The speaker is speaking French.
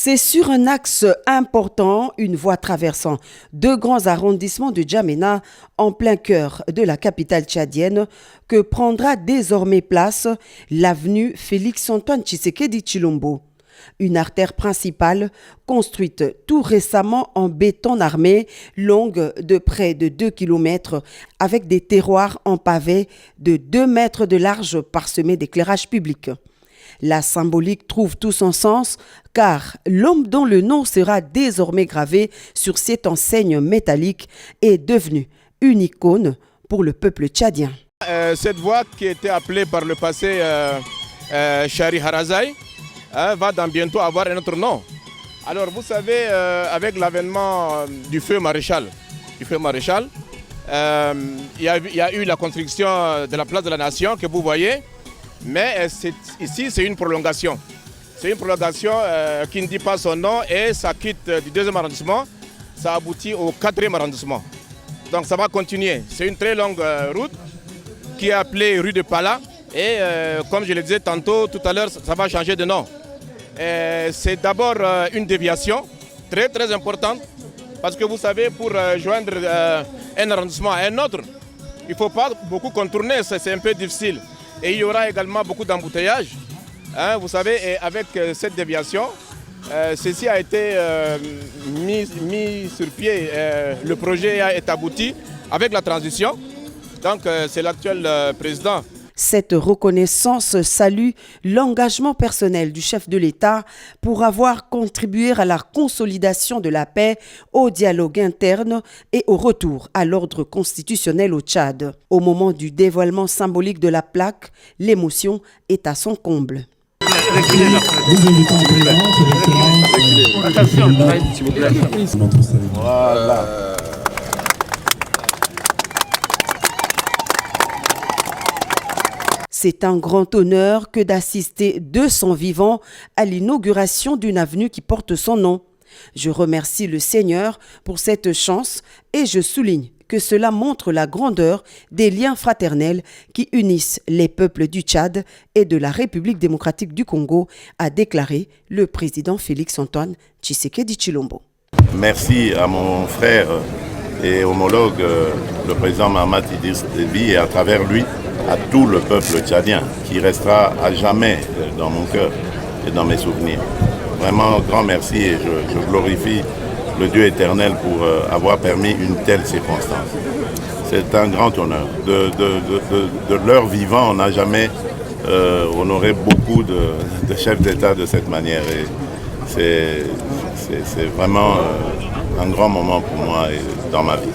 C'est sur un axe important, une voie traversant deux grands arrondissements de Djamena, en plein cœur de la capitale tchadienne, que prendra désormais place l'avenue Félix-Antoine Tshisekedi Tshilombo. Une artère principale construite tout récemment en béton armé, longue de près de 2 km, avec des terroirs en pavé de 2 mètres de large parsemés d'éclairage public. La symbolique trouve tout son sens car l'homme dont le nom sera désormais gravé sur cette enseigne métallique est devenu une icône pour le peuple tchadien. Cette voie qui était appelée par le passé Chari Harazai va dans bientôt avoir un autre nom. Alors vous savez, avec l'avènement du feu maréchal, il y a eu la construction de la place de la Nation que vous voyez. Mais ici, c'est une prolongation. C'est une prolongation qui ne dit pas son nom et ça quitte du 2e arrondissement, ça aboutit au 4e arrondissement. Donc ça va continuer. C'est une très longue route qui est appelée rue de Pala. Et comme je le disais tantôt, tout à l'heure, ça va changer de nom. C'est d'abord une déviation très très importante parce que vous savez, pour joindre un arrondissement à un autre, il ne faut pas beaucoup contourner, c'est un peu difficile. Et il y aura également beaucoup d'embouteillages. Vous savez, et avec cette déviation, ceci a été mis sur pied. Le projet est abouti avec la transition. Donc c'est l'actuel président. Cette reconnaissance salue l'engagement personnel du chef de l'État pour avoir contribué à la consolidation de la paix, au dialogue interne et au retour à l'ordre constitutionnel au Tchad. Au moment du dévoilement symbolique de la plaque, l'émotion est à son comble. Voilà. C'est un grand honneur que d'assister de son vivant à l'inauguration d'une avenue qui porte son nom. Je remercie le Seigneur pour cette chance et je souligne que cela montre la grandeur des liens fraternels qui unissent les peuples du Tchad et de la République démocratique du Congo, a déclaré le président Félix-Antoine Tshisekedi Tshilombo. Merci à mon frère et homologue, le président Mahamat Idriss Déby, et à travers lui, à tout le peuple tchadien qui restera à jamais dans mon cœur et dans mes souvenirs. Vraiment, grand merci et je glorifie le Dieu éternel pour avoir permis une telle circonstance. C'est un grand honneur. De leur vivant, on n'a jamais honoré beaucoup de chefs d'État de cette manière. Et c'est vraiment un grand moment pour moi et dans ma vie.